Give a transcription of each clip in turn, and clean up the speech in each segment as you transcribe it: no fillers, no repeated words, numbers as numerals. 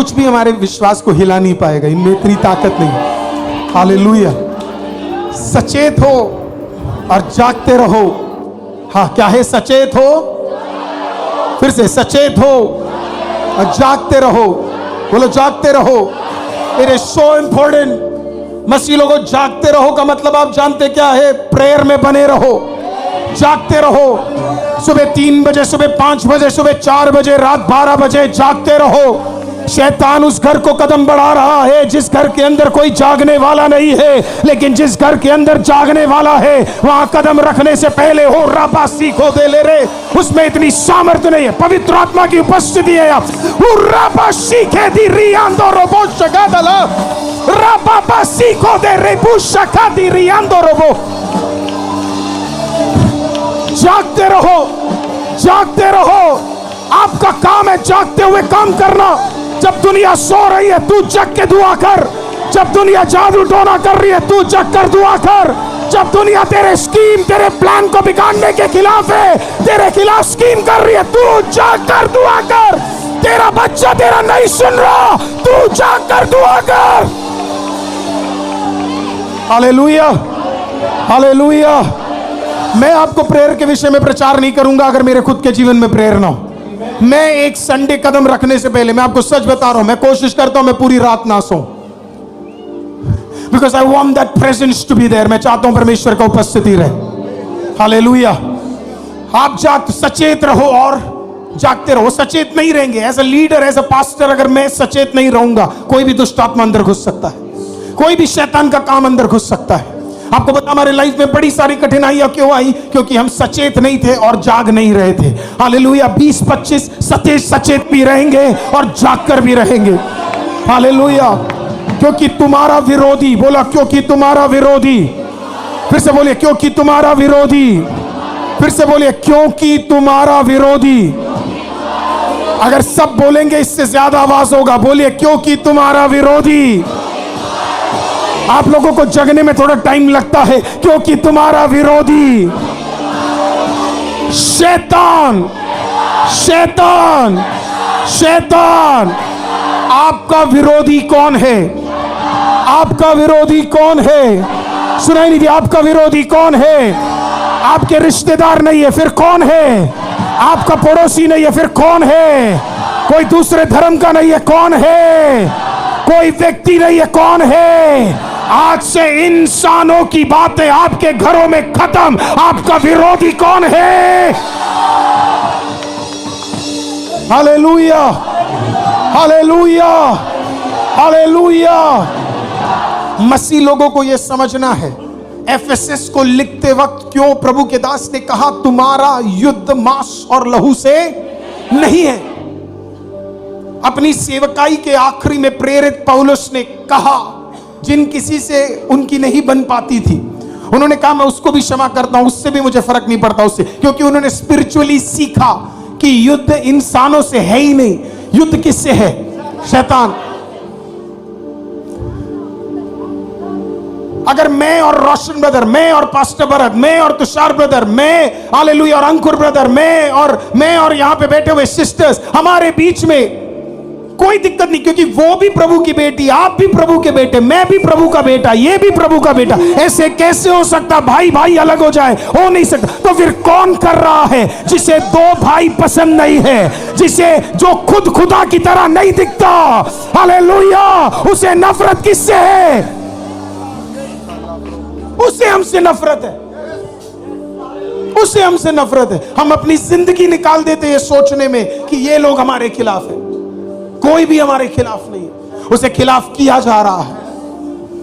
कुछ भी हमारे विश्वास को हिला नहीं पाएगा, इनमें इतनी ताकत नहीं। हालेलुया। सचेत हो और जागते रहो। हाँ, क्या है? सचेत हो, फिर से सचेत हो और जागते रहो। बोलो जागते रहो। It is so important. मसीह लोगों, जागते रहो का मतलब आप जानते क्या है? प्रेयर में बने रहो, जागते रहो। सुबह 3 बजे, सुबह 5 बजे, सुबह 4 बजे, रात 12 बजे जागते रहो। शैतान उस घर को कदम बढ़ा रहा है जिस घर के अंदर कोई जागने वाला नहीं है, लेकिन जिस घर के अंदर जागने वाला है वहां कदम रखने से पहले हो राबा सीखो दे ले रे, उसमें इतनी सामर्थ्य नहीं है, पवित्र आत्मा की उपस्थिति है। राबा सीखे दी रियांदो रोबो शगा दला, राबा सीखो दे रेबू शका दी रियांदो रोबो। जागते रहो, जागते रहो। आपका काम है जागते हुए काम करना। जब दुनिया सो रही है तू जग के दुआ कर। जब दुनिया जादू टोना कर रही है तू जग कर दुआ कर। जब दुनिया तेरे स्कीम, तेरे प्लान को बिगाड़ने के खिलाफ है, तेरे खिलाफ स्कीम कर रही है, तू जाग कर दुआ कर। तेरा बच्चा तेरा नहीं सुन रहा, तू जाग कर दुआ कर। Hallelujah, hallelujah. मैं आपको प्रेयर के विषय में प्रचार नहीं करूंगा अगर मेरे खुद के जीवन में प्रेयर ना हो। मैं एक संडे कदम रखने से पहले, मैं आपको सच बता रहा हूं, मैं कोशिश करता हूं मैं पूरी रात ना सोऊं, because I want that presence to be there. मैं चाहता हूं परमेश्वर का उपस्थिति रहे। हालेलुया। आप सचेत रहो और जागते रहो। सचेत नहीं रहेंगे as a leader, as a pastor, अगर मैं सचेत नहीं रहूंगा, कोई भी दुष्ट आत्मा अंदर घुस सकता है, कोई भी शैतान का काम अंदर घुस सकता है। आपको पता हमारे लाइफ में बड़ी सारी कठिनाइयां क्यों आई? क्योंकि हम सचेत नहीं थे और जाग नहीं रहे थे। हालेलुया। 20-25 सचेत भी रहेंगे और जाग कर भी रहेंगे। हालेलुया। क्योंकि तुम्हारा विरोधी, बोला क्योंकि तुम्हारा विरोधी, फिर से बोलिए क्योंकि तुम्हारा विरोधी, फिर से बोलिए क्योंकि तुम्हारा विरोधी। अगर सब बोलेंगे इससे ज्यादा आवाज होगा। बोलिए क्योंकि तुम्हारा विरोधी। आप लोगों को जगने में थोड़ा टाइम लगता है। क्योंकि तुम्हारा विरोधी शैतान, शैतान, शैतान। आपका विरोधी कौन है? आपका विरोधी कौन है? सुनाई नहीं दिया? आपका विरोधी कौन है? आपके रिश्तेदार नहीं है, फिर कौन है? आपका पड़ोसी नहीं है, फिर कौन है? कोई दूसरे धर्म का नहीं है, कौन है? कोई व्यक्ति नहीं है, कौन है? आज से इंसानों की बातें आपके घरों में खत्म। आपका विरोधी कौन है? Hallelujah, hallelujah, hallelujah. मसीह लोगों को यह समझना है। एफएसएस को लिखते वक्त क्यों प्रभु के दास ने कहा तुम्हारा युद्ध मांस और लहू से नहीं है। अपनी सेवकाई के आखिरी में प्रेरित पौलुस ने कहा, जिन किसी से उनकी नहीं बन पाती थी, उन्होंने कहा मैं उसको भी क्षमा करता हूं, उससे भी मुझे फर्क नहीं पड़ता उससे, क्योंकि उन्होंने स्पिरिचुअली सीखा कि युद्ध इंसानों से है ही नहीं। युद्ध किससे है? शैतान। अगर मैं और रोशन ब्रदर, मैं और पास्टर भरत, मैं और तुषार ब्रदर, मैं हालेलुया और अंकुर ब्रदर, मैं और यहां पे बैठे हुए सिस्टर्स, हमारे बीच में कोई दिक्कत नहीं, क्योंकि वो भी प्रभु की बेटी, आप भी प्रभु के बेटे, मैं भी प्रभु का बेटा, ये भी प्रभु का बेटा। ऐसे कैसे हो सकता? भाई भाई अलग हो जाए? हो नहीं सकता। तो फिर कौन कर रहा है? जिसे 2 भाई पसंद नहीं है, जिसे जो खुद खुदा की तरह नहीं दिखता, हालेलुया, उसे नफरत किससे है? उससे हमसे नफरत है, उससे हमसे नफरत है। हम अपनी जिंदगी निकाल देते हैं सोचने में कि ये लोग हमारे खिलाफ है। कोई भी हमारे खिलाफ नहीं है, उसे खिलाफ किया जा रहा है।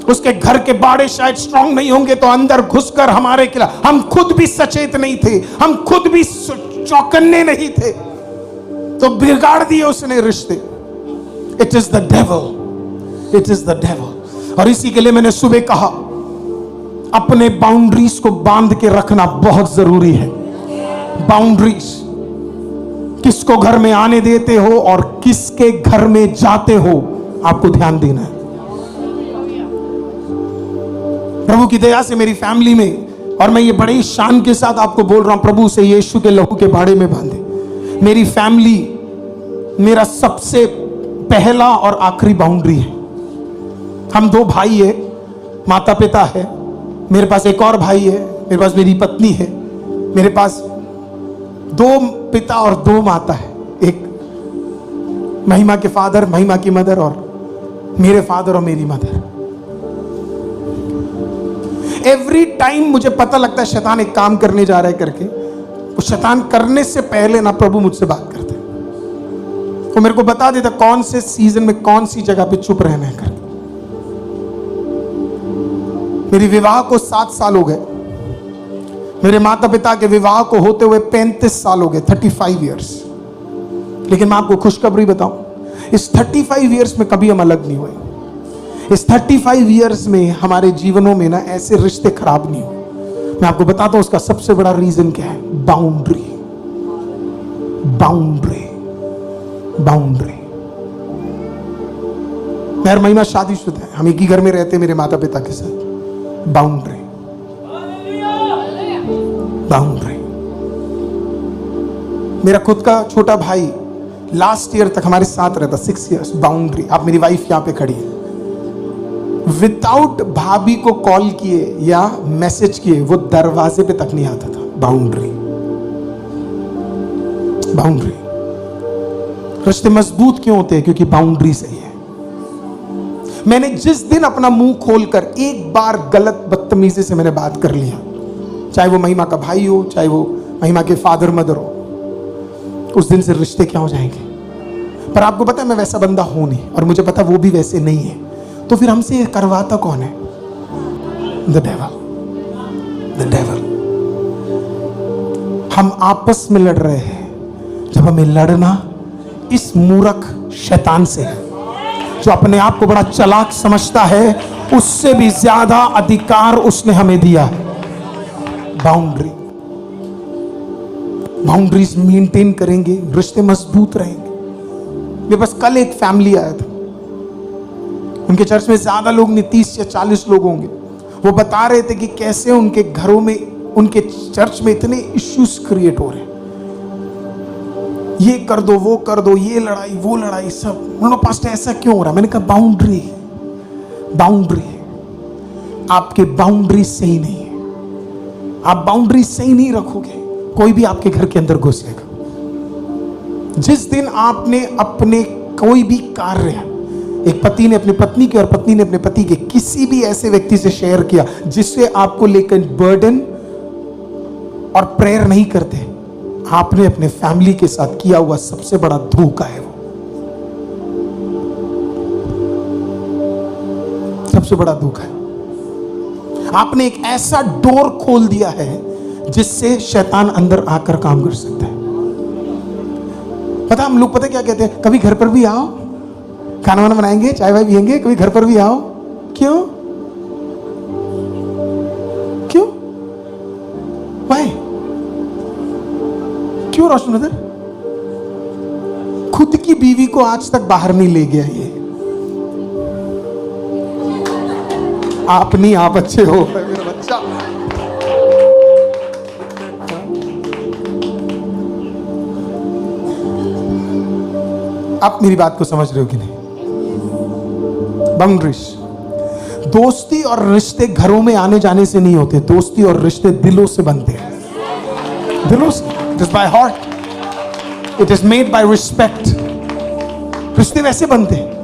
उसके घर के बाड़े शायद स्ट्रांग नहीं होंगे तो अंदर घुसकर हमारे खिलाफ। हम खुद भी सचेत नहीं थे, हम खुद भी चौकन्ने नहीं थे, तो बिगाड़ दिए उसने रिश्ते। It is the devil, it is the devil. और इसी के लिए मैंने सुबह कहा, अपने बाउंड्रीज को बांध के रखना बहुत जरूरी है। बाउंड्रीज, किसको घर में आने देते हो और किसके घर में जाते हो, आपको ध्यान देना है। प्रभु की दया से मेरी फैमिली में, और मैं ये बड़े शान के साथ आपको बोल रहा हूं, प्रभु से यीशु के लहू के बाड़े में बांधे। मेरी फैमिली मेरा सबसे पहला और आखिरी बाउंड्री है। हम दो भाई है, माता पिता है, मेरे पास एक और भाई है, मेरे पास मेरी पत्नी है, मेरे पास दो पिता और दो माता है, एक महिमा के फादर, महिमा की मदर, और मेरे फादर और मेरी मदर। एवरी टाइम मुझे पता लगता है शैतान एक काम करने जा रहा है करके, वो शैतान करने से पहले ना प्रभु मुझसे बात करते, वो मेरे को बता देता कौन से सीजन में कौन सी जगह पे चुप रहना है करके। मेरी विवाह को 7 साल हो गए, मेरे माता पिता के विवाह को होते हुए 35 साल हो गए, 35 इयर्स। लेकिन मैं आपको खुशखबरी बताऊं, इस 35 इयर्स में कभी हम अलग नहीं हुए। इस 35 इयर्स में हमारे जीवनों में ना ऐसे रिश्ते खराब नहीं हुए। मैं आपको बताता हूं उसका सबसे बड़ा रीजन क्या है, बाउंड्री। Boundary boundary. मेरी महिमा शादीशुदा है, हम एक ही घर में रहते हैं मेरे माता पिता के साथ। Boundary boundary. मेरा खुद का छोटा भाई लास्ट ईयर तक हमारे साथ रहता, 6 इयर्स। बाउंड्री। आप मेरी वाइफ यहां पे खड़ी है, विदाउट भाभी को कॉल किए या मैसेज किए वो दरवाजे पे तक नहीं आता था। Boundary boundary. रिश्ते मजबूत क्यों होते हैं? क्योंकि बाउंड्री सही है। मैंने जिस दिन अपना मुंह खोलकर एक बार गलत बदतमीजी से मैंने बात कर लिया, चाहे वो महिमा का भाई हो, चाहे वो महिमा के फादर मदर हो, उस दिन से रिश्ते क्या हो जाएंगे। पर आपको पता है मैं वैसा बंदा हूं नहीं, और मुझे पता वो भी वैसे नहीं है। तो फिर हमसे ये करवाता कौन है? The devil. The devil. हम आपस में लड़ रहे हैं, जब हमें लड़ना इस मूर्ख शैतान से है, जो अपने आप को बड़ा चालाक समझता है। उससे भी ज्यादा अधिकार उसने हमें दिया है। बाउंड्री। बाउंड्रीज मेंटेन करेंगे, रिश्ते मजबूत रहेंगे। मेरे पास कल एक फैमिली आया था, उनके चर्च में ज्यादा लोग नहीं, 30 या 40 लोग होंगे। वो बता रहे थे कि कैसे उनके घरों में, उनके चर्च में इतने इश्यूज क्रिएट हो रहे हैं, ये कर दो, वो कर दो, ये लड़ाई, वो लड़ाई, सब। उन्होंने पास्टर ऐसा क्यों हो रहा है? मैंने कहा बाउंड्री। बाउंड्री। आपके बाउंड्री सही नहीं है। आप बाउंड्री सही नहीं रखोगे, कोई भी आपके घर के अंदर घुसेगा। जिस दिन आपने अपने कोई भी कार्य, एक पति ने अपनी पत्नी के और पत्नी ने अपने पति के किसी भी ऐसे व्यक्ति से शेयर किया जिससे आपको लेकर बर्डन और प्रेयर नहीं करते, आपने अपने फैमिली के साथ किया हुआ सबसे बड़ा धोखा है। वो सबसे बड़ा धोखा है। आपने एक ऐसा डोर खोल दिया है जिससे शैतान अंदर आकर काम कर सकता है। पता हम लोग पता क्या कहते हैं, कभी घर पर भी आओ, खाना वाना बनाएंगे, चाय वाय पियेंगे, कभी घर पर भी आओ। क्यों? क्यों? वाई? क्यों रोशन ब्रदर? खुद की बीवी को आज तक बाहर नहीं ले गया ये। आप नहीं, आप अच्छे हो मेरा बच्चा। आप मेरी बात को समझ रहे हो कि नहीं? बाउंड्रीज। दोस्ती और रिश्ते घरों में आने जाने से नहीं होते, दोस्ती और रिश्ते दिलों से बनते हैं। दिलों से। It is by heart. It is made by respect. रिश्ते वैसे बनते हैं।